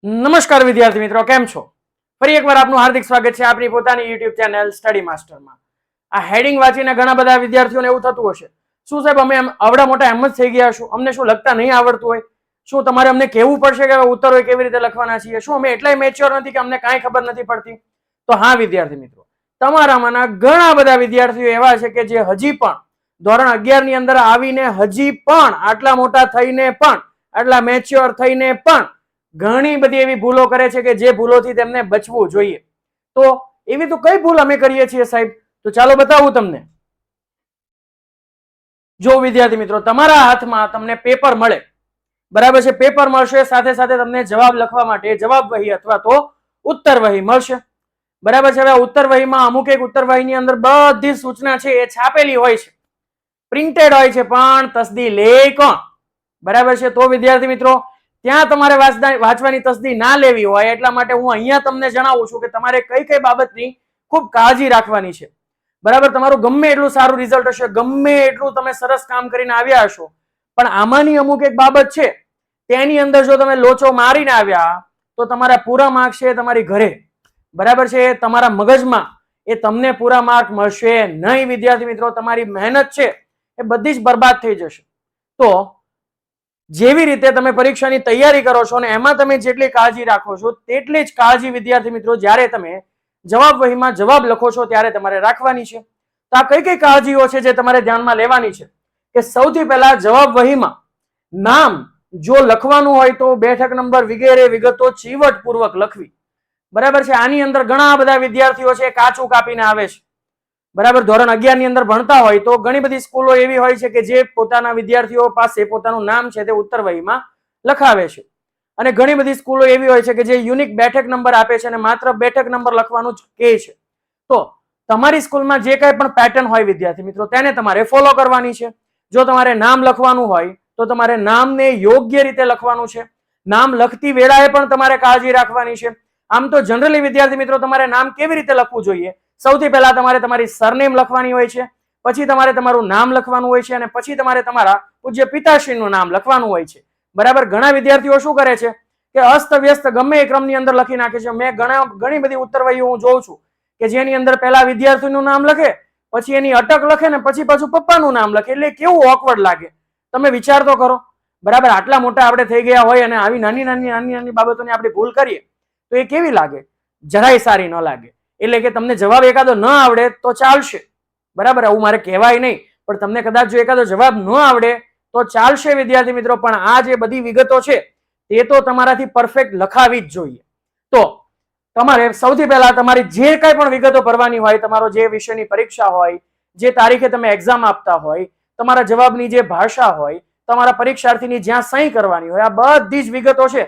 નમસ્કાર વિદ્યાર્થી મિત્રો, કેમ છો? ફરી એકવાર આપનું હાર્દિક સ્વાગત છે આપણી પોતાની YouTube ચેનલ સ્ટડી માસ્ટરમાં. આ હેડિંગ વાંચીને ઘણા બધા વિદ્યાર્થીઓને એવું થતું હશે, શું સાહેબ અમે આવડા મોટા એમ જ થઈ ગયા છું, અમને શું લખતા નહીં આવડતું હોય? શું તમારે અમને કહેવું પડશે કે ઉત્તરો કેવી રીતે લખવાના છીએ? શું અમે એટલાય મેચ્યોર નથી કે અમને કાંઈ ખબર નથી પડતી? તો હા વિદ્યાર્થી મિત્રો, તમારામાંના ઘણા બધા વિદ્યાર્થીઓ એવા છે કે જે હજી પણ ધોરણ 11 ની અંદર આવીને હજી પણ આટલા મોટા થઈને પણ આટલા મેચ્યોર થઈને પણ ઘણી બધી એવી ભૂલો કરે છે કે જે ભૂલોથી તેમને બચવું જોઈએ. તો એવી તો કઈ ભૂલ અમે કરીએ છીએ સાહેબ? તો ચાલો બતાવું તમને. જો વિદ્યાર્થી મિત્રો, તમારા હાથમાં તમને પેપર મળે, બરાબર છે? પેપર મળશે, સાથે સાથે તમને જવાબ લખવા માટે જવાબ વહી અથવા તો ઉત્તર વહી મળશે, બરાબર છે? હવે ઉત્તર વહીમાં અમુક એક ઉત્તર વહીની અંદર બધી સૂચના છે એ છાપેલી હોય છે, પ્રિન્ટેડ હોય છે, પણ તસદી લે કોણ? બરાબર છે? તો વિદ્યાર્થી મિત્રો, ત્યાં તમારે વાંચવાની તસદી ના લેવી હોય એટલા માટે હું અહીંયા તમને જણાવું છું કે તમારે કઈ કઈ બાબતની ખૂબ કાળજી રાખવાની છે, બરાબર? તમારું ગમે એટલું સારું રિઝલ્ટ હશે, ગમે એટલું તમે સરસ કામ કરીને આવ્યા હશો, પણ આમાંની અમુક એક બાબત છે તેની અંદર જો તમે લોચો મારીને આવ્યા તો તમારા પૂરા માર્ક છે તમારી ઘરે, બરાબર છે? તમારા મગજમાં એ તમને પૂરા માર્ક મળશે નહીં વિદ્યાર્થી મિત્રો. તમારી મહેનત છે એ બધી જ બરબાદ થઈ જશે. તો જેવી રીતે તમે પરીક્ષાની તૈયારી કરો છો અને એમાં તમે જેટલી કાળજી રાખો છો તેટલી જ કાળજી વિદ્યાર્થી મિત્રો જ્યારે તમે જવાબ વહીમાં જવાબ લખો છો ત્યારે તમારે રાખવાની છે. તો આ કઈ કઈ કાળજીઓ છે જે તમારે ધ્યાનમાં લેવાની છે? કે સૌથી પહેલા જવાબ વહીમાં નામ જો લખવાનું હોય તો બેઠક નંબર વગેરે વિગતો ચીવટપૂર્વક લખવી, બરાબર છે? આની અંદર ઘણા બધા વિદ્યાર્થીઓ છે કાચું કાપીને આવે છે, બરાબર? ધોરણ 11 ની અંદર ભણતા હોય તો ઘણી બધી સ્કૂલો એવી હોય છે કે જે પોતાના વિદ્યાર્થીઓ પાસે પોતાનું નામ છે તે ઉત્તર વહીમાં લખાવે છે, અને ઘણી બધી સ્કૂલો એવી હોય છે કે જે યુનિક બેઠક નંબર આપે છે અને માત્ર બેઠક નંબર લખવાનું જ કહે છે. તો તમારી સ્કૂલમાં જે કંઈ પણ પેટર્ન હોય વિદ્યાર્થી મિત્રો તેને તમારે ફોલો કરવાની છે. જો તમારે નામ લખવાનું હોય તો તમારે નામને યોગ્ય રીતે લખવાનું છે. નામ લખતી વેળાએ પણ તમારે કાળજી રાખવાની છે. આમ તો જનરલી વિદ્યાર્થી મિત્રો તમારે નામ કેવી રીતે લખવું જોઈએ? સૌથી પહેલા તમારે તમારી સરનેમ લખવાની હોય છે, પછી તમારે તમારું નામ લખવાનું હોય છે, અને પછી તમારે તમારા પૂજ્ય પિતાશ્રીનું નામ લખવાનું હોય છે, બરાબર? ઘણા વિદ્યાર્થીઓ શું કરે છે કે અસ્ત વ્યસ્ત ગમે એ ક્રમની અંદર લખી નાખે છે. મેં ઘણી બધી ઉત્તરવહીઓ હું જોઉં છું કે જેની અંદર પહેલા વિદ્યાર્થીનું નામ લખે, પછી એની અટક લખે ને પછી પાછું પપ્પાનું નામ લખે, એટલે કેવું ઓકવર્ડ લાગે. તમે વિચાર તો કરો, બરાબર? આટલા મોટા આપણે થઈ ગયા હોય અને આવી નાની નાની નાની નાની બાબતોની આપણે ભૂલ કરીએ તો એ કેવી લાગે? જરાય સારી ન લાગે. એટલે કે તમને જવાબ એકાદો ન આવડે તો ચાલશે, બરાબર? આવું મારે કહેવાય નહીં, પણ તમને કદાચ જો એકાદો જવાબ ન આવડે તો ચાલશે વિદ્યાર્થી મિત્રો, પણ આ જે બધી વિગતો છે તે તો તમારાથી પરફેક્ટ લખાવી જ જોઈએ. તો તમારે સૌથી પહેલા તમારી જે કંઈ પણ વિગતો ભરવાની હોય, તમારો જે વિષયની પરીક્ષા હોય, જે તારીખે તમે એક્ઝામ આપતા હોય, તમારા જવાબની જે ભાષા હોય, તમારા પરીક્ષાર્થીની જ્યાં સહી કરવાની હોય, આ બધી જ વિગતો છે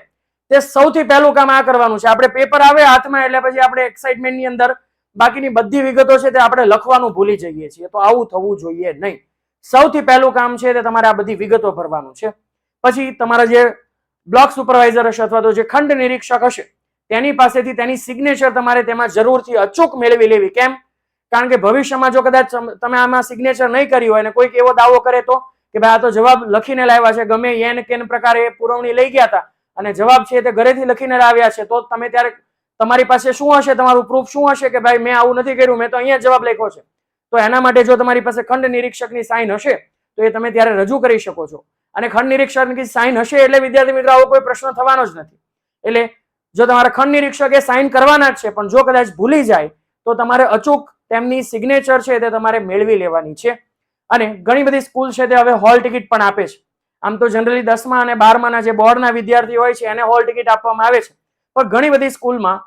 તે સૌથી પહેલું કામ આ કરવાનું છે. આપણે પેપર આવે હાથમાં એટલે પછી આપણે એક્સાઇટમેન્ટની અંદર બાકીની બધી વિગતો છે તે આપણે લખવાનું ભૂલી જઈએ છીએ. તો આવું થવું જોઈએ નહીં. સૌથી પહેલું કામ છે તે તમારે આ બધી વિગતો ભરવાનું છે. પછી તમારા જે બ્લોક સુપરવાઇઝર હશે અથવા તો જે ખંડ નિરીક્ષક હશે તેની પાસેથી તેની સિગ્નેચર તમારે તેમાં જરૂરથી અચૂક મેળવી લેવી. કેમ? કારણ કે ભવિષ્યમાં જો કદાચ તમે આમાં સિગ્નેચર નહીં કરી હોય અને કોઈક એવો દાવો કરે તો કે ભાઈ આ તો જવાબ લખીને લાવ્યા છે, ગમે એન કેન પ્રકારે પુરવણી લઈ ગયા હતા અને જવાબ છે તે ઘરેથી લખીને લાવ્યા છે, તો તમે ત્યારે તમારી પાસે શું હશે? તમારું પ્રૂફ શું હશે કે ભાઈ મેં આવું નથી કર્યું, મેં તો અહીંયા જવાબ લખ્યો છે? તો એના માટે જો તમારી પાસે ખંડ નિરીક્ષકની સાઇન હશે તો એ તમે ત્યારે રજૂ કરી શકો છો. અને ખંડ નિરીક્ષકની સાઇન હશે એટલે વિદ્યાર્થી મિત્રો આવો કોઈ પ્રશ્ન થવાનો જ નથી. એટલે જો તમારા ખંડ નિરીક્ષક એ સાઇન કરવાના જ છે, પણ જો કદાચ ભૂલી જાય તો તમારે અચૂક તેમની સિગ્નેચર છે તે તમારે મેળવી લેવાની છે. અને ઘણી બધી સ્કૂલ છે તે હવે હોલ ટિકિટ પણ આપે છે. આમ તો જનરલી 10મા અને 12માના જે બોર્ડના વિદ્યાર્થીઓ હોય છે એને હોલ ટિકિટ આપવામાં આવે છે, પણ ઘણી બધી સ્કૂલમાં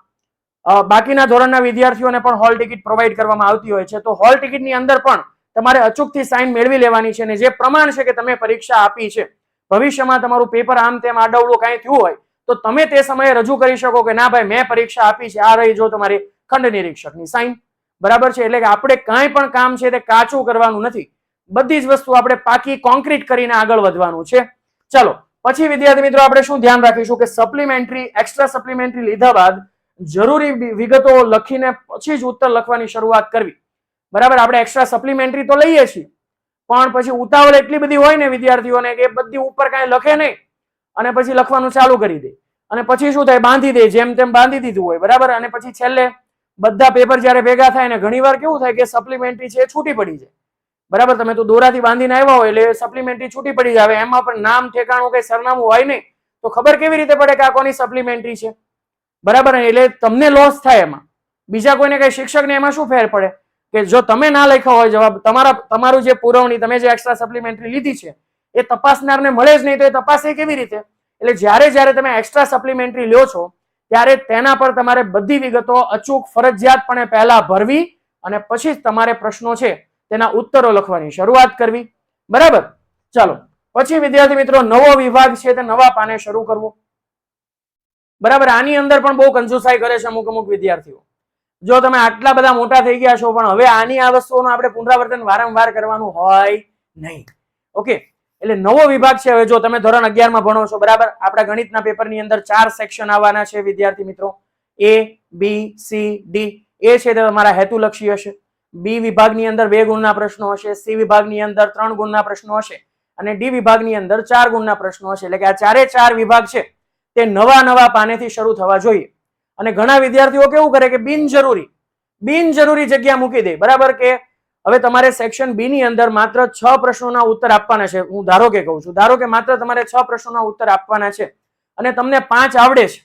બાકીના ધોરણના વિદ્યાર્થીઓને પણ હોલ ટિકિટ પ્રોવાઈડ કરવામાં આવતી હોય છે. તો હોલ ટિકિટની અંદર પણ તમારે અચૂકથી સાઇન મેળવી લેવાની છે, અને જે પ્રમાણ છે કે તમે પરીક્ષા આપી છે, ભવિષ્યમાં તમારું પેપર આમ તેમ આડવડું કાંઈ થયું હોય તો તમે તે સમયે રજૂ કરી શકો કે ના ભાઈ મેં પરીક્ષા આપી છે, આ રહી જો તમારી ખંડ નિરીક્ષકની સાઇન, બરાબર છે? એટલે કે આપણે કાંઈ પણ કામ છે તે કાચું કરવાનું નથી, બધી જ વસ્તુ આપણે પાકી કોન્ક્રીટ કરીને આગળ વધવાનું છે. ચલો પછી વિદ્યાર્થી મિત્રો આપણે શું ધ્યાન રાખીશું કે સપ્લિમેન્ટરી એક્સ્ટ્રા સપ્લિમેન્ટરી લીધા બાદ જરૂરી વિગતો લખીને પછી જ ઉત્તર લખવાની શરૂઆત કરવી, બરાબર? આપણે એક્સ્ટ્રા સપ્લિમેન્ટરી તો લઈએ છીએ, પણ પછી ઉતાવળ એટલી બધી હોય ને વિદ્યાર્થીઓને કે બધી ઉપર કાંઈ લખે નહીં અને પછી લખવાનું ચાલુ કરી દે. અને પછી શું થાય, બાંધી દે, જેમ તેમ બાંધી દીધું હોય, બરાબર. અને પછી છેલ્લે બધા પેપર જયારે ભેગા થાય ને ઘણીવાર કેવું થાય કે સપ્લિમેન્ટરી છે છૂટી પડી જાય, બરાબર. તમે તો દોરાથી બાંધીને આવ્યા હોય એટલે સપ્લિમેન્ટરી છૂટી પડી જાય. એમાં પણ નામ ઠેકાણું કઈ સરનામું હોય નહીં તો ખબર કેવી રીતે પડે કે આ કોની સપ્લિમેન્ટરી છે, બરાબર. એટલે તમને લોસ થાય એમાં, બીજા કોઈને કઈ શિક્ષકને એમાં શું ફેર પડે કે જો તમે ના લખ્યો હોય જવાબ, તમારું જે પુરવણી તમે જે એક્સ્ટ્રા સપ્લિમેન્ટરી લીધી છે એ તપાસનારને મળે જ નહીં તો એ તપાસે કેવી રીતે? એટલે જ્યારે તમે એક્સ્ટ્રા સપ્લિમેન્ટરી લ્યો છો ત્યારે તેના પર તમારે બધી વિગતો અચૂક ફરજિયાતપણે પહેલા ભરવી અને પછી જ તમારે પ્રશ્નો છે તેના ઉત્તરો લખવાની શરૂઆત કરવી, બરાબર. ચાલો પછી વિદ્યાર્થી મિત્રો નવો વિભાગ છે તે નવા પાને શરૂ કરવો, બરાબર. આની અંદર પણ બહુ કંજુસાઈ કરે છે અમુક વિદ્યાર્થીઓ. જો તમે આટલા બધા મોટા થઈ ગયા છો પણ હવે આની આ વસ્તુઓનું આપણે પુનરાવર્તન વારંવાર કરવાનું હોય નહીં. ઓકે, એટલે નવો વિભાગ છે. હવે જો તમે ધોરણ 11 માં ભણો છો, બરાબર. આપણા ગણિતના પેપરની અંદર 4 સેક્શન આવવાના છે વિદ્યાર્થી મિત્રો. A, B, C, D. એ છે તે તમારા હેતુલક્ષી હશે. B વિભાગની અંદર 2 ગુણના પ્રશ્નો હશે, C વિભાગની અંદર 3 ગુણના પ્રશ્નો હશે અને D વિભાગની અંદર 4 ગુણના પ્રશ્નો હશે. એટલે કે આ 4 વિભાગ છે તે નવા પાનેથી શરૂ થવા જોઈએ. અને ઘણા વિદ્યાર્થીઓ કેવું કરે કે બિનજરૂરી જગ્યા મૂકી દે, બરાબર. કે હવે તમારે સેક્શન બી ની અંદર માત્ર 6 પ્રશ્નોના ઉત્તર આપવાના છે. હું ધારો કે કહું છું, ધારો કે માત્ર તમારે 6 પ્રશ્નોના ઉત્તર આપવાના છે અને તમને 5 આવડે છે,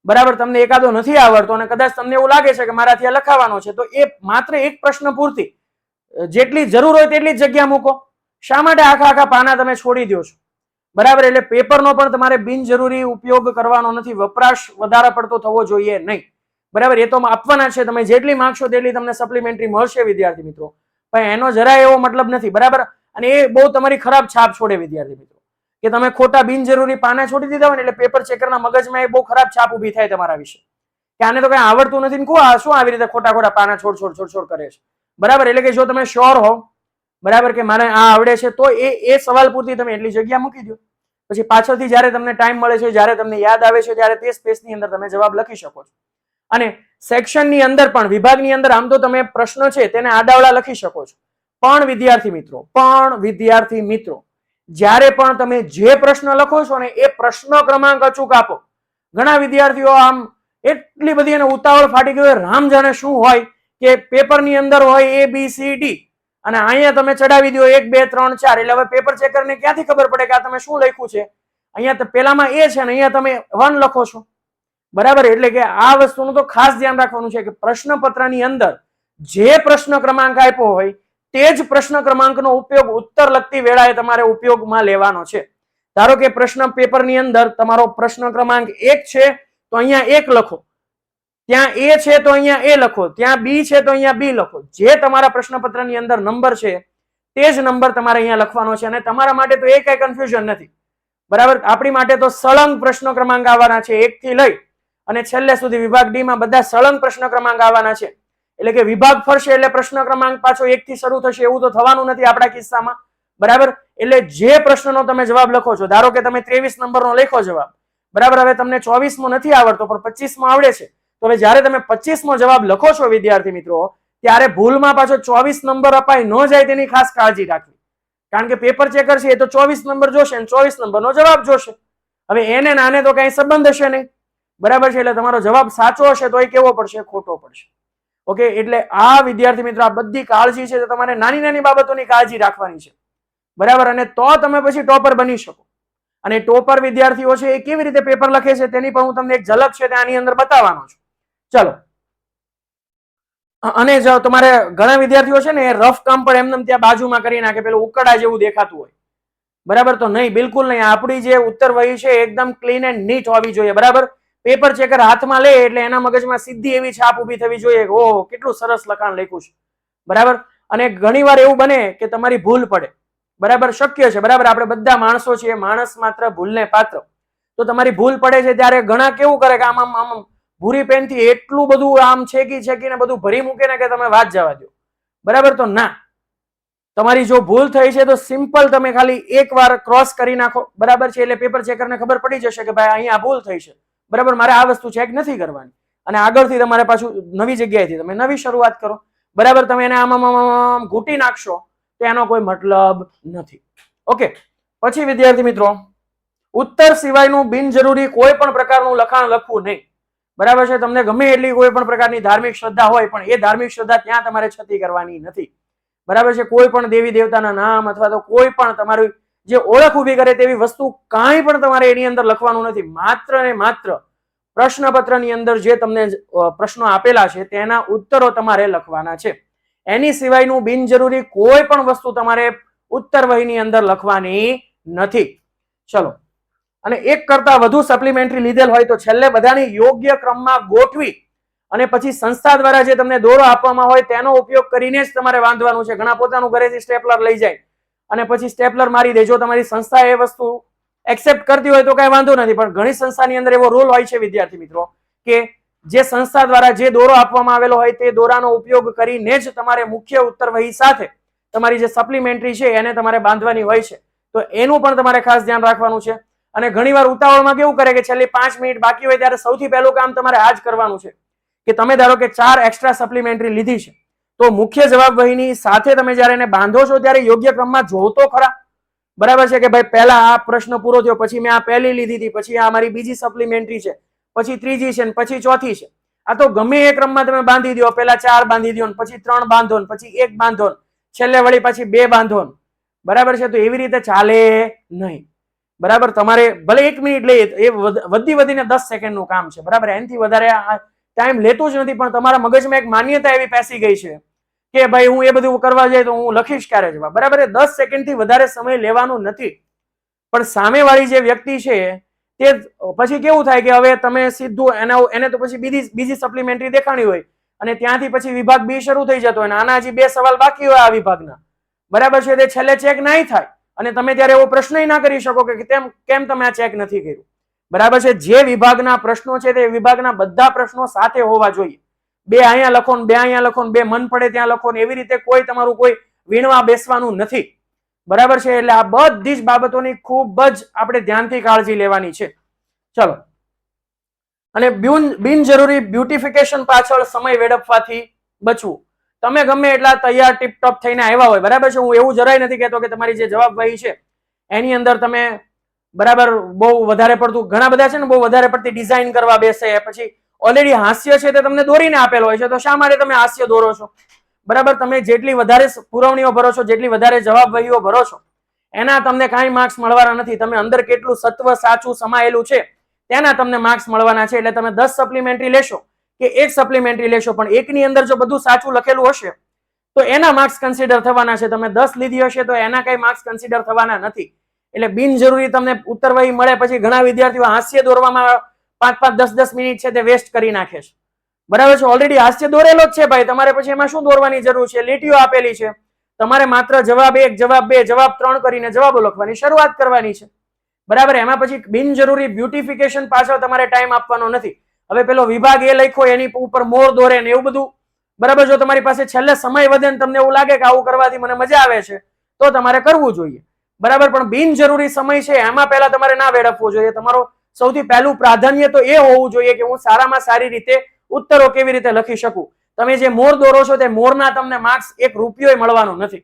બરાબર. તમને એકાદો નથી આવડતો અને કદાચ તમને એવું લાગે છે કે મારાથી આ લખાવાનો છે, તો એ માત્ર એક પ્રશ્ન પૂરતી જેટલી જરૂર હોય તેટલી જ જગ્યા મૂકો. શા માટે આખા પાના તમે છોડી દો છો, બરાબર. એટલે પેપરનો પણ તમારે બિનજરૂરી ઉપયોગ કરવાનો નથી, વપરાશ વધારે પડતો થવો જોઈએ નહીં, બરાબર. એ તો આપવાના છે, તમે જેટલી માંગશો તેટલી તમને સપ્લિમેન્ટરી મળશે વિદ્યાર્થી મિત્રો, પણ એનો જરાય એવો મતલબ નથી, બરાબર. અને એ બહુ તમારી ખરાબ છાપ છોડે વિદ્યાર્થી મિત્રો કે તમે ખોટા બિનજરૂરી પાના છોડી દીધા હોય ને એટલે પેપર ચેકરના મગજમાં એ બહુ ખરાબ છાપ ઊભી થાય તમારા વિશે કે આને તો કઈ આવડતું નથી ને કોણ શું આવી રીતે ખોટા પાના છોડ કરે છે, બરાબર. એટલે કે જો તમે શ્યોર હો, બરાબર, કે મને આ આવડે છે તો એ સવાલ પૂરતી તમે એટલી જગ્યા મૂકી દો. પછી પાછળથી જ્યારે તમને ટાઈમ મળે છે, જ્યારે તમને યાદ આવે છે ત્યારે તે સ્પેસની અંદર તમે જવાબ લખી શકો છો. અને સેક્શનની અંદર પણ વિભાગની અંદર આમ તો તમે પ્રશ્ન છે તેને આડાવડા લખી શકો છો, પણ વિદ્યાર્થી મિત્રો જ્યારે પણ તમે જે પ્રશ્ન લખો છો ને એ પ્રશ્ન ક્રમાંક અચૂક આપો. ઘણા વિદ્યાર્થીઓ આમ એટલી બધી એને ઉતાવળ ફાટી ગઈ, રામ જાણે શું હોય કે પેપરની અંદર હોય ABCD અને અહીંયા તમે ચડાવી દો 1 2 3 4. એટલે હવે પેપર ચેકરને ક્યાંથી ખબર પડે કે આ તમે શું લખ્યું છે? અહીંયા પેલામાં A છે ને અહીંયા તમે 1 લખો છો, બરાબર. એટલે કે આ વસ્તુનું તો ખાસ ધ્યાન રાખવાનું છે કે પ્રશ્નપત્રની અંદર જે પ્રશ્ન ક્રમાંક આપ્યો હોય તે જ પ્રશ્ન ક્રમાંકનો ઉપયોગ ઉત્તર લખતી વેળાએ તમારે ઉપયોગમાં લેવાનો છે. ધારો કે પ્રશ્ન પેપરની અંદર તમારો પ્રશ્ન ક્રમાંક 1 છે તો અહીંયા 1 લખો, ત્યાં A છે તો અહીંયા A લખો, ત્યાં B છે તો અહીંયા B લખો. જે તમારા પ્રશ્નપત્રની અંદર નંબર છે તે જ નંબર તમારે અહીંયા લખવાનો છે અને તમારા માટે તો કઈ કન્ફ્યુઝન નથી, બરાબર. આપણી માટે તો સળંગ પ્રશ્ન ક્રમાંક આવવાના છે 1 થી લઈ અને છેલ્લે સુધી વિભાગ ડી માં બધા સળંગ પ્રશ્ન ક્રમાંક આવવાના છે. એટલે કે વિભાગ ફરશે એટલે પ્રશ્ન ક્રમાંક પાછો 1 થી શરૂ થશે એવું તો થવાનું નથી આપણા કિસ્સામાં, બરાબર. એટલે જે પ્રશ્નનો તમે જવાબ લખો છો, ધારો કે તમે 23 નંબરનો લખો જવાબ, બરાબર. હવે તમને 24મો નથી આવડતો પણ 25મો આવડે છે, તો હવે જ્યારે તમે 25મો જવાબ લખો છો વિદ્યાર્થી મિત્રો ત્યારે ભૂલમાં પાછો 24 નંબર અપાઈ ન જાય તેની ખાસ કાળજી રાખવી, કારણ કે પેપર ચેકર છે એ તો 24 નંબર જોશે અને 24 નંબરનો જવાબ જોશે. હવે એને નાને તો કઈ સંબંધ હશે નહીં, બરાબર છે. એટલે તમારો જવાબ સાચો હશે તો એ કેવો પડશે? ખોટો પડશે. ઓકે, એટલે આ વિદ્યાર્થી મિત્રો આ બધી કાળજી છે તમારે નાની બાબતોની કાળજી રાખવાની છે, બરાબર. અને તો તમે પછી ટોપર બની શકો. અને ટોપર વિદ્યાર્થીઓ છે એ કેવી રીતે પેપર લખે છે તેની પણ હું તમને એક ઝલક છે આની અંદર બતાવવાનો છું. ચલો, અને જો તમારે ઘણા વિદ્યાર્થીઓ છે ને એ રફ કામ પણ એમને ત્યાં બાજુમાં કરી નાખે, પેલું ઉકડા જેવું દેખાતું હોય, બરાબર. તો નહીં, બિલકુલ નહીં. આપણી જે ઉત્તર વહી છે એકદમ ક્લીન એન્ડ નીટ હોવી જોઈએ, બરાબર. પેપર ચેકર હાથમાં લે એટલે એના મગજમાં સીધી એવી છાપ ઊભી થવી જોઈએ કે ઓહ કેટલું સરસ લખાણ લખ્યું છે, બરાબર. અને ઘણીવાર એવું બને કે તમારી ભૂલ પડે, બરાબર. શક્ય છે, બરાબર. આપણે બધા માણસો છીએ, માણસ માત્ર ભૂલને પાત્ર. તો તમારી ભૂલ પડે છે ત્યારે ઘણા કેવું કરે કે આમ ભૂરી પેનથી એટલું બધું આમ છેકીને બધું ભરી મૂકે ને કે તમે વાત જવા દો, બરાબર. તો ના, તમારી જો ભૂલ થઈ છે તો સિમ્પલ તમે ખાલી એકવાર ક્રોસ કરી નાખો, બરાબર છે. એટલે પેપર ચેકરને ખબર પડી જશે કે ભાઈ અહીંયા ભૂલ થઈ છે, બરાબર. મારે આ વસ્તુ ચેક નથી કરવાની અને આગળથી તમારે પાછું નવી જગ્યાએથી તમે નવી શરૂઆત કરો, બરાબર. તમે એને આમ ઘૂંટી નાખશો તો એનો કોઈ મતલબ નથી. ઓકે, પછી વિદ્યાર્થી મિત્રો ઉત્તર સિવાયનું બિનજરૂરી કોઈ પણ પ્રકારનું લખાણ લખવું નહીં. બરાબર છે. તમને ગમે એટલી કોઈ પણ પ્રકારની ધાર્મિક શ્રદ્ધા હોય પણ એ ધાર્મિક શ્રદ્ધા ત્યાં તમારે છતી કરવાની નથી. બરાબર છે. કોઈ પણ દેવી દેવતાના નામ અથવા તો કોઈ પણ તમારી જે ઓળખ ઉભી કરે તેવી વસ્તુ કાંઈ પણ તમારે એની અંદર લખવાનું નથી. માત્ર ને માત્ર પ્રશ્નપત્રની અંદર જે તમને પ્રશ્નો આપેલા છે તેના ઉત્તરો તમારે લખવાના છે. એની સિવાયનું બિનજરૂરી કોઈ પણ વસ્તુ તમારે ઉત્તર વહીની અંદર લખવાની નથી. ચલો, અને એક કરતા વધુ સપ્લિમેન્ટરી લીધેલ હોય તો છેલ્લે બધાની યોગ્ય ક્રમમાં ગોઠવી અને પછી સંસ્થા દ્વારા જે તમને દોરો આપવામાં હોય તેનો ઉપયોગ કરીને જ તમારે બાંધવાનું છે. ઘણા પોતાનું ઘરેથી સ્ટેપલર લઈ જાય અને પછી સ્ટેપલર મારી દે. જો તમારી સંસ્થા એ વસ્તુ એક્સેપ્ટ કરતી હોય તો કઈ વાંધો નથી, પણ ઘણી સંસ્થાની અંદર એવો રૂલ હોય છે વિદ્યાર્થી મિત્રો કે જે સંસ્થા દ્વારા જે દોરો આપવામાં આવેલો હોય તે દોરાનો ઉપયોગ કરીને જ તમારે મુખ્ય ઉત્તર વહી સાથે તમારી જે સપ્લિમેન્ટરી છે એને તમારે બાંધવાની હોય છે. તો એનું પણ તમારે ખાસ ધ્યાન રાખવાનું છે. અને ઘણીવાર ઉતાવળમાં કેવું કરે કે છેલ્લી 5 મિનિટ બાકી હોય ત્યારે સૌથી પહેલું કામ તમારે આ જ કરવાનું છે કે તમે ધારો કે 4 એક્સ્ટ્રા સપ્લિમેન્ટરી લીધી છે તો મુખ્ય જવાબ વહીની સાથે તમે જ્યારે એને બાંધો છો ત્યારે યોગ્ય ક્રમમાં જોવો તો ખરા. બરાબર છે કે ભાઈ પહેલા આ પ્રશ્ન પૂરો થયો, પછી મેં આ પહેલી લીધી હતી, પછી આ મારી બીજી સપ્લિમેન્ટરી છે, પછી ત્રીજી છે, પછી ચોથી છે. આ તો ગમે એ ક્રમમાં તમે બાંધી દો. પહેલા 4 બાંધી દો, પછી 3 બાંધો, પછી 1 બાંધો, છેલ્લે વળી પાછી 2 બાંધો. બરાબર છે. તો એવી રીતે ચાલે નહીં. બરાબર, તમારે ભલે 1 મિનિટ લઈએ એ વધીને 10 સેકન્ડનું કામ છે. બરાબર, એનાથી વધારે ટાઈમ લેતું જ નથી. પણ તમારા મગજમાં એક માન્યતા એવી પેસી ગઈ છે કે ભાઈ હું એ બધું કરવા જાય તો હું લખીશ ક્યારે જવાબ. બરાબર, 10 સેકન્ડથી વધારે સમય લેવાનું નથી. પણ સામેવાળી જે વ્યક્તિ છે તે પછી કેવું થાય કે હવે તમે સીધું એને તો પછી બીજી સપ્લિમેન્ટરી દેખાણી હોય અને ત્યાંથી પછી વિભાગ બી શરૂ થઈ જતો હોય. આના હજી 2 સવાલ બાકી હોય આ વિભાગના. બરાબર છે. તે છેલ્લે ચેક નહીં થાય અને તમે ત્યારે એવો પ્રશ્ન ના કરી શકો કે કેમ તમે આ ચેક નથી કર્યું. બરાબર છે. જે વિભાગના પ્રશ્નો છે તે વિભાગના બધા પ્રશ્નો સાથે હોવા જોઈએ. 2 અહીંયા લખો ને 2 અહીંયા લખો ને 2 મન પડે ત્યાં લખો ને એવી રીતે કોઈ તમારું કોઈ વીણવા બેસવાનું નથી. બરાબર છે. એટલે આ બધી જ બાબતોની ખૂબ જ આપણે ધ્યાનથી કાળજી લેવાની છે. ચલો, અને બિનજરૂરી બ્યુટિફિકેશન પાછળ સમય વેડફવાથી બચવું. તમે ગમે એટલા તૈયાર ટીપટોપ થઈને આવ્યા હોય, બરાબર છે. હું એવું જરાય નથી કહેતો કે તમારી જે જવાબ વહી છે એની અંદર તમે બરાબર બહુ વધારે પડતું, ઘણા બધા છે ને બહુ વધારે પડતી ડિઝાઇન કરવા બેસે, પછી ઓલરેડી હાસ્ય છે તે તમને દોરીને આપેલો હોય છે તો શા માટે તમે હાસ્ય દોરો છો? બરાબર, તમે જેટલી વધારે પુરવણીઓ ભરો છો, જેટલી વધારે જવાબ વહીઓ ભરો છો એના તમને કાંઈ માર્ક્સ મળવાના નથી. તમે અંદર કેટલું સત્વ સાચું સમાયેલું છે તેના તમને માર્ક્સ મળવાના છે. એટલે તમે 10 સપ્લિમેન્ટરી લેશો કે 1 સપ્લિમેન્ટરી લેશો પણ એકની અંદર જો બધું સાચું લખેલું હશે તો એના માર્ક્સ કન્સિડર થવાના છે. તમે 10 લીધી હશે તો એના કઈ માર્ક્સ કન્સિડર થવાના નથી. એટલે બિનજરૂરી તમને ઉત્તર વહી મળે પછી ઘણા વિદ્યાર્થીઓ હાસ્ય દોરવામાં 5-5, 10-10 મિનિટ છે તે વેસ્ટ કરી નાખે છે. બરાબર છે. ઓલરેડી હાસ્ય દોરેલો જ છે ભાઈ, તમારે પછી એમાં શું દોરવાની જરૂર છે? લીટીઓ આપેલી છે, તમારે માત્ર જવાબ 1, જવાબ 2, જવાબ 3 કરીને જવાબો લખવાની શરૂઆત કરવાની છે. બરાબર, એમાં પછી બિનજરૂરી બ્યુટિફિકેશન પાછળ તમારે ટાઈમ આપવાનો નથી. હવે પેલો વિભાગ એ લખ્યો એની ઉપર મોર દોરે ને એવું બધું. બરાબર, જો તમારી પાસે છેલ્લે સમય વધે ને તમને એવું લાગે કે આવું કરવાથી મને મજા આવે છે તો તમારે કરવું જોઈએ. બરાબર, પણ બિનજરૂરી સમય છે એમાં પહેલા તમારે ના વેડફવો જોઈએ. તમારો સૌથી પહેલું પ્રાધાન્ય તો એ હોવું જોઈએ કે હું સારામાં સારી રીતે ઉત્તરો કેવી રીતે લખી શકું. તમે જે મોર દોરો છો તે મોરના તમને માર્ક્સ 1 રૂપિયો મળવાનું નથી.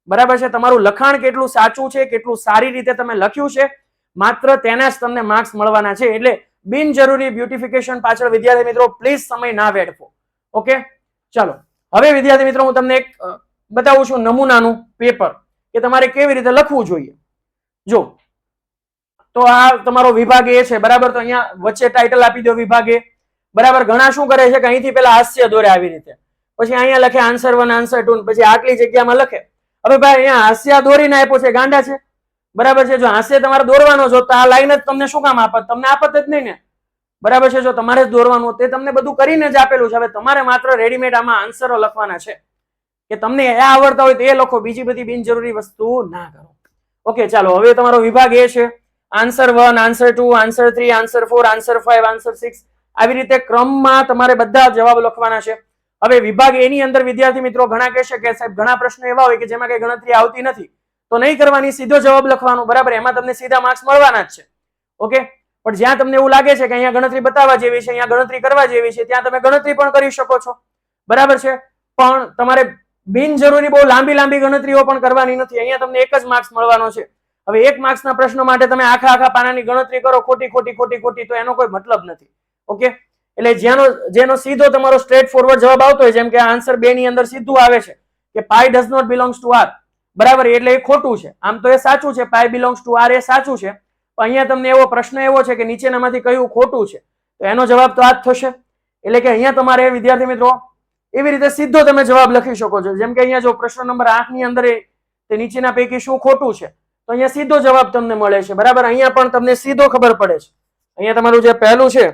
બરાબર છે. તમારું લખાણ કેટલું સાચું છે, કેટલું સારી રીતે તમે લખ્યું છે, માત્ર તેના જ તમને માર્ક્સ મળવાના છે. એટલે બિનજરૂરી બ્યુટિફિકેશન પાછળ વિદ્યાર્થી મિત્રો પ્લીઝ સમય ના વેડફો. ઓકે, ચાલો હવે વિદ્યાર્થી મિત્રો હું તમને એક બતાવું છું નમૂનાનું પેપર કે તમારે કેવી રીતે લખવું જોઈએ. જો તો આ તમારો વિભાગ એ છે. બરાબર, તો અહીંયા વચ્ચે ટાઇટલ આપી દો વિભાગ એ. બરાબર, ઘણા શું કરે છે કે અહીંથી પેલા હાસ્ય દોરે આવી રીતે, પછી અહીંયા લખે આન્સર 1, આન્સર 2, પછી આટલી જગ્યામાં લખે. હવે ભાઈ અહીંયા હાસ્ય દોરીને આપ્યો છે, ગાંડા છે. બરાબર છે. જો હાસ્ય તમારે દોરવાનો જો તો આ લાઈન જ તમને શું કામ આપત? તમને આપત જ નહીં ને. બરાબર છે. જો તમારે જ દોરવાનું તે તમને બધું કરીને જ આપેલું છે. હવે તમારે માત્ર રેડીમેડ આમાં આન્સરો લખવાના છે કે તમને એ આવડતા હોય તો એ લખો, બીજી બધી બિનજરૂરી વસ્તુ ના કરો. ઓકે, ચાલો હવે તમારો વિભાગ એ છે. Answer 1, answer 2, answer 3, answer 4, answer 5, answer 6 આવી રીતે ક્રમમાં તમારે બધા જવાબ લખવાના છે. હવે વિભાગ એની અંદર વિદ્યાર્થી મિત્રો ઘણા કહેશે કે સાહેબ ઘણા પ્રશ્નો એવા હોય કે જેમાં કઈ ગણતરી આવતી નથી તો નહીં કરવાની, સીધો જવાબ લખવાનો. બરાબર, એમાં તમને સીધા માર્ક્સ મળવાના જ છે. ઓકે, પણ જ્યાં તમને એવું લાગે છે કે અહીંયા ગણતરી બતાવવા જેવી છે, અહીંયા ગણતરી કરવા જેવી છે, ત્યાં તમે ગણતરી પણ કરી શકો છો. બરાબર છે, પણ તમારે બિનજરૂરી બહુ લાંબી ગણતરીઓ પણ કરવાની નથી. અહીંયા તમને 1 જ માર્ક્સ મળવાનો છે. હવે 1 માર્ક્સના પ્રશ્નો માટે તમે આખા પાનાની ગણતરી કરો ખોટી તો એનો કોઈ મતલબ નથી. ઓકે, એટલે જેનો સીધો તમારો સ્ટ્રેટ ફોરવર્ડ જવાબ આવતો હોય, જેમ કે આન્સર 2 ની અંદર સીધું આવે છે કે pi does not belongs to R, બરાબર, એટલે એ ખોટું છે. આમ તો એ સાચું છે, પાઈ બિલોંગ્સ ટુ આર એ સાચું છે, પણ અહીંયા તમને એવો પ્રશ્ન એવો છે કે નીચેનામાંથી કયું ખોટું છે, તો એનો જવાબ તો આ જ થશે. એટલે કે અહીંયા તમારે વિદ્યાર્થી મિત્રો એવી રીતે સીધો તમે જવાબ લખી શકો છો. જેમ કે અહીંયા જો પ્રશ્ન નંબર 8 ની અંદર તે નીચેના પૈકી શું ખોટું છે, તો અહીંયા સીધો જવાબ તમને મળે છે, બરાબર. અહીંયા પણ તમને સીધો ખબર પડે છે. અહીંયા તમારું જે પહેલું છે,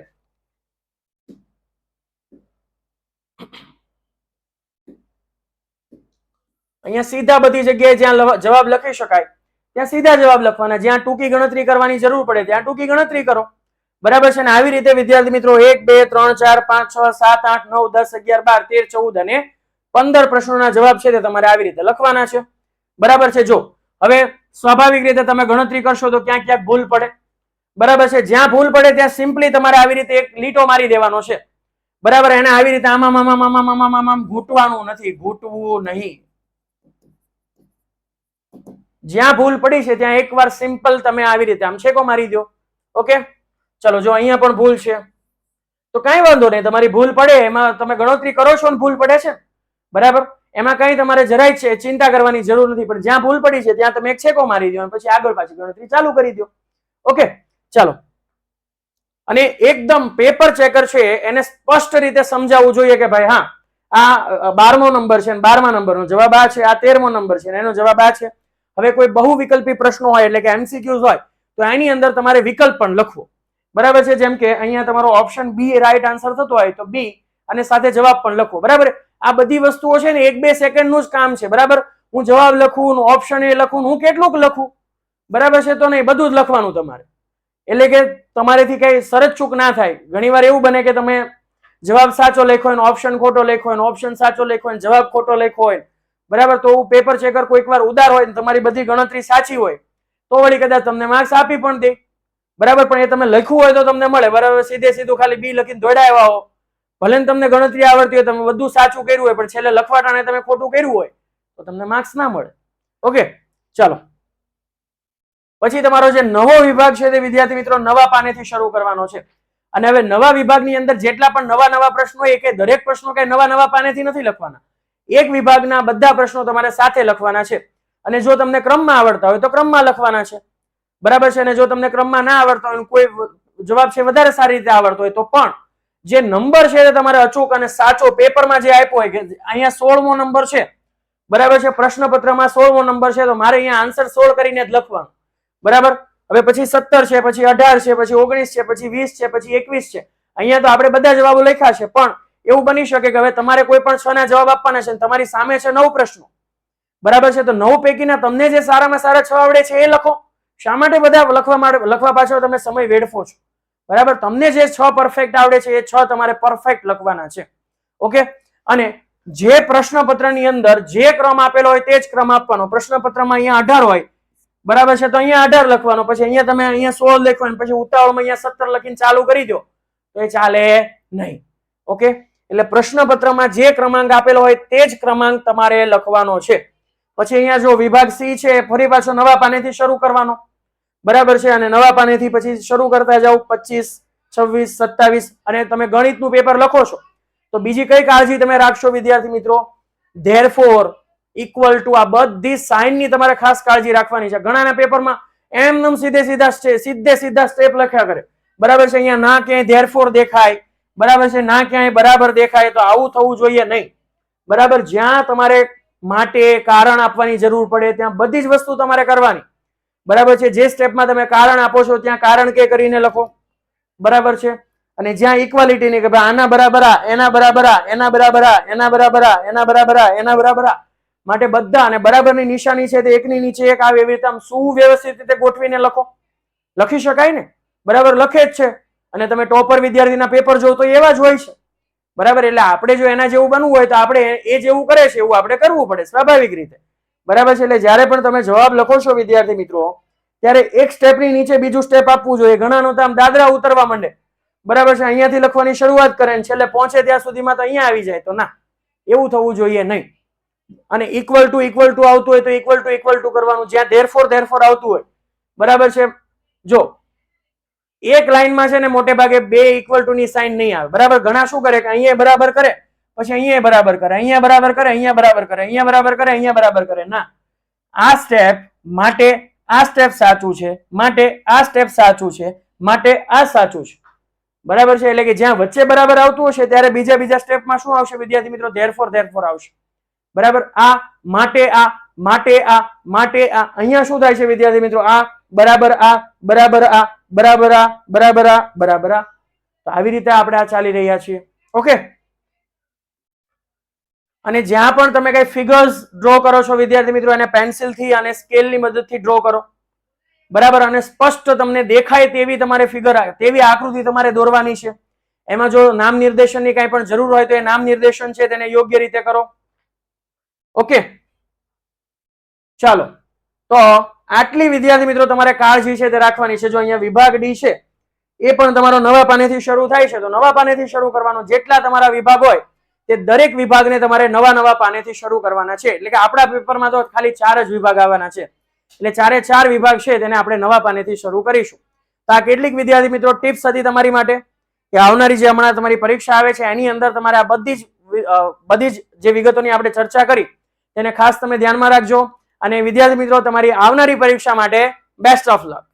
અહીંયા સીધા બધી જગ્યાએ જ્યાં જવાબ લખી શકાય ત્યાં સીધા જવાબ લખવાના, જ્યાં ટૂંકી ગણતરી કરવાની જરૂર પડે ત્યાં ટૂંકી ગણતરી કરો, બરાબર છે ને. આવી રીતે વિદ્યાર્થી મિત્રો 1 2 3 4 5 6 7 8 9 10 11 12 13 14 અને 15 પ્રશ્નોના જવાબ છે તે તમારે આવી રીતે લખવાના છે, બરાબર છે. જો હવે સ્વાભાવિક રીતે તમે ગણતરી કરશો તો ક્યાંક ક્યાંક ભૂલ પડે, બરાબર છે. જ્યાં ભૂલ પડે ત્યાં સિમ્પલી તમારે આવી રીતે એક લીટો મારી દેવાનો છે, બરાબર. એને આવી રીતે આમ ઘૂંટવાનું નથી, ઘૂંટવું નહીં. જ્યાં ભૂલ પડી છે ત્યાં એકવાર સિમ્પલ તમે આવી રીતે આમ છેકો મારી દો. ઓકે, ચલો જો અહીંયા પણ ભૂલ છે તો કઈ વાંધો નહીં, તમારી ભૂલ પડે એમાં તમે ગણતરી કરો છો ને ભૂલ પડે છે, બરાબર, એમાં કઈ તમારે જરાય છે ચિંતા કરવાની જરૂર નથી. પણ જ્યાં ભૂલ પડી છે ત્યાં તમે એક છેકો મારી દો અને પછી આગળ પાછી ગણતરી ચાલુ કરી દો. ઓકે, ચાલો. અને એકદમ પેપર ચેકર છે એને સ્પષ્ટ રીતે સમજાવવું જોઈએ કે ભાઈ હા આ 12મો નંબર છે, 12મા નંબરનો જવાબ આ છે, આ 13મો નંબર છે, એનો જવાબ આ છે. હવે કોઈ બહુ વિકલ્પી પ્રશ્નો હોય એટલે કે એમસીક્યુઝ હોય તો એની અંદર તમારે વિકલ્પ પણ લખવો, બરાબર છે. જેમ કે અહીંયા તમારો ઓપ્શન બી રાઈટ આન્સર થતો હોય તો બી અને સાથે જવાબ પણ લખવો, બરાબર. આ બધી વસ્તુઓ છે ને 1-2 સેકન્ડનું જ કામ છે, બરાબર. હું જવાબ લખું, ઓપ્શન એ લખું, હું કેટલુંક લખું, બરાબર છે, તો નહીં બધું જ લખવાનું તમારે. એટલે કે તમારેથી કઈ સરસ ચૂક ના થાય. ઘણીવાર એવું બને કે તમે જવાબ સાચો લખ્યો હોય, ઓપ્શન ખોટો લખ્યો હોય, ઓપ્શન સાચો લખ્યો હોય, જવાબ ખોટો લખ્યો હોય, બરાબર. તો પેપર ચેકર કોઈક વાર ઉદાર હોય, તમારી બધી ગણતરી સાચી હોય તો વળી કદાચ તમને માર્ક્સ આપી પણ દે, બરાબર. પણ એ તમે લખ્યું હોય તો તમને મળે, બરાબર. સીધું ખાલી બી લખીને દોડાવ્યા હો, ભલે તમને ગણતરી આવડતી હોય, તમે બધું સાચું કર્યું હોય, પણ છેલ્લે લખવા ટાણે તમે ખોટું કર્યું હોય તો તમને માર્ક્સ ના મળે. ઓકે, ચાલો. પછી તમારો જે નવો વિભાગ છે તે વિદ્યાર્થી મિત્રો નવા પાનેથી શરૂ કરવાનો છે. અને હવે નવા વિભાગની અંદર જેટલા પણ નવા પ્રશ્નો હોય કે દરેક પ્રશ્નો કઈ નવા પાનેથી નથી લખવાના. એક વિભાગના બધા પ્રશ્નો તમારે સાથે લખવાના છે. અને જો તમને ક્રમમાં આવડતા હોય તો ક્રમમાં લખવાના છે, બરાબર છે. અને જો તમને ક્રમમાં ના આવડતા હોય, કોઈ જવાબ છે વધારે સારી રીતે આવડતો હોય તો પણ જે નંબર છે તે તમારે અચૂક અને સાચો પેપરમાં જે આપ્યો હોય કે અહીંયા 16મો નંબર છે, બરાબર છે, પ્રશ્નપત્રમાં 16મો નંબર છે તો મારે અહીંયા આન્સર 16 કરીને જ લખવાનું, બરાબર. હવે પછી 17 છે, પછી 18 છે, પછી 19 છે, પછી 20 છે, પછી 21 છે. અહીંયા તો આપણે બધા જવાબો લખ્યા છે, પણ એવું બની શકે કે હવે તમારે કોઈ પણ 6 ના જવાબ આપવાના છે, તમારી સામે છે 9 પ્રશ્નો, બરાબર છે. તો 9 પૈકીના તમને જે સારામાં સારા 6 આવડે છે એ લખો. શા માટે બધા લખવા પાછળ તમે સમય વેડફો છો, બરાબર. તમને જે 6 પરફેક્ટ આવડે છે એ 6 તમારે પરફેક્ટ લખવાના છે. ઓકે, અને જે પ્રશ્નપત્રની અંદર જે ક્રમ આપેલો હોય તે જ ક્રમ આપવાનો. પ્રશ્નપત્રમાં અહીંયા 18 હોય, બરાબર છે, તો અહીંયા 18 લખવાનો. પછી અહીંયા તમે અહીંયા 16 લખવાનું, પછી ઉતાવળમાં અહીંયા 17 લખીને ચાલુ કરી દો તો એ ચાલે નહીં. ઓકે, એટલે પ્રશ્નપત્રમાં જે ક્રમાંક આપેલો હોય તે જ ક્રમાંક તમારે લખવાનો છે. પછી અહીંયા જો વિભાગ સી છે ફરી પાછો નવા પાનેથી શરૂ કરવાનો, બરાબર છે. અને નવા પાનેથી પછી શરૂ કરતા જાવ 25 26 27 અને તમે ગણિતનું પેપર લખો છો તો બીજી કઈ કાળજી તમે રાખશો વિદ્યાર્થી મિત્રો? ધેરફોર, ઇક્વલ ટુ, આ બધી સાઇનની તમારે ખાસ કાળજી રાખવાની છે. ઘણાના પેપરમાં એમનેમ સીધે સ્ટેપ લખ્યા કરે, બરાબર છે. અહીંયા ના ક્યાંય ધેરફોર દેખાય, બરાબર છે, ના ક્યાંય બરાબર દેખાય, તો આવું થવું જોઈએ નહીં, બરાબર. જ્યાં તમારે માટે કારણ આપવાની જરૂર પડે ત્યાં બધી જ વસ્તુ તમારે કરવાની, બરાબર છે. જે સ્ટેપમાં તમે કારણ આપો છો ત્યાં કારણ કે કરીને લખો, બરાબર છે. અને જ્યાં ઇક્વાલિટી ની કે ભાઈ આના બરાબર આ, એના બરાબર આ, એના બરાબર આ, એના બરાબર આ, એના બરાબર આ, એના બરાબર આ, માટે બધા અને બરાબરની નિશાની છે તે એકની નીચે એક આવે એવી રીતે આમ સુવ્યવસ્થિત રીતે ગોઠવીને લખો. લખી શકાય ને, બરાબર, લખે જ છે. અને તમે ટોપર વિદ્યાર્થીના પેપર જોવો તો એવા જ હોય છે, બરાબર. એટલે આપણે જો એના જેવું બનવું હોય તો આપણે એ જેવું કરે છે એવું આપણે કરવું પડે સ્વાભાવિક રીતે, બરાબર છે. એટલે જ્યારે પણ તમે જવાબ લખો છો વિદ્યાર્થી મિત્રો ત્યારે એક સ્ટેપની નીચે બીજું સ્ટેપ આપવું જોઈએ. ઘણાનો તો આમ દાદરા ઉતરવા માંડે, બરાબર છે, અહીંયાથી લખવાની શરૂઆત કરે ને છેલ્લે પહોંચે ત્યાં સુધીમાં તો અહીંયા આવી જાય, તો ના, એવું થવું જોઈએ નહીં. અને ઇક્વલ ટુ આવતું હોય તો ઇક્વલ ટુ કરવાનું. જ્યાં ધેરફોર આવતું હોય બરાબર છે. જો એક લાઈનમાં છે ને મોટે ભાગે બે ઇક્વલ ટુ ની સાઈન નહીં આવે. બરાબર, ઘણા શું કરે કે અહીંયા બરાબર કરે, પછી અહીંયા બરાબર કરે, અહીંયા બરાબર કરે, અહીંયા બરાબર કરે, અહીંયા બરાબર કરે, અહીંયા બરાબર કરે. ના, આ સ્ટેપ માટે આ સ્ટેપ સાચું છે, માટે આ સ્ટેપ સાચું છે, માટે આ સાચું છે. બરાબર છે. એટલે કે જ્યાં વચ્ચે બરાબર આવતું હશે ત્યારે બીજા સ્ટેપમાં શું આવશે વિદ્યાર્થી મિત્રો? ધેરફોર આવશે. બરાબર, આ માટે આ માટે આ માટે આ. અહીંયા શું થાય છે વિદ્યાર્થી મિત્રો? આ બરાબર આ બરાબર આ બરાબર આ બરાબર આ બરાબર આ. તો આવી રીતે આપણે આ ચાલી રહ્યા છીએ. ઓકે. અને જ્યાં પણ તમે કઈ ફિગર્સ ડ્રો કરો છો વિદ્યાર્થી મિત્રો, એને પેન્સિલ થી અને સ્કેલ ની મદદથી ડ્રો કરો. બરાબર, અને સ્પષ્ટ તમને દેખાય તેવી તમારે ફિગર, તેવી આકૃતિ તમારે દોરવાની છે. એમાં જો નામ નિર્દેશનની કઈ પણ જરૂર હોય તો એ નામ નિર્દેશન છે તેને યોગ્ય રીતે કરો. ઓકે, ચાલો. તો આટલી વિદ્યાર્થી મિત્રો તમારે કાળજી છે તે રાખવાની છે. જો અહીંયા વિભાગ ડી છે એ પણ તમારો નવા પાનેથી શરૂ થાય છે, તો નવા પાનેથી શરૂ કરવાનો. જેટલા તમારા વિભાગ હોય તે દરેક વિભાગને તમારે નવા પાનેથી શરૂ કરવાના છે. એટલે કે આપણા પેપરમાં તો ખાલી 4 જ વિભાગ આવવાના છે, એટલે 4 વિભાગ છે તેને આપણે નવા પાનેથી શરૂ કરીશું. તો આ કેટલીક વિદ્યાર્થી મિત્રો ટિપ્સ હતી તમારી માટે કે આવનારી જે હમણાં તમારી પરીક્ષા આવે છે એની અંદર તમારે આ બધી જ જે વિગતોની આપણે ચર્ચા કરી તેને ખાસ તમે ધ્યાનમાં રાખજો. અને વિદ્યાર્થી મિત્રો તમારી આવનારી પરીક્ષા માટે બેસ્ટ ઓફ લક.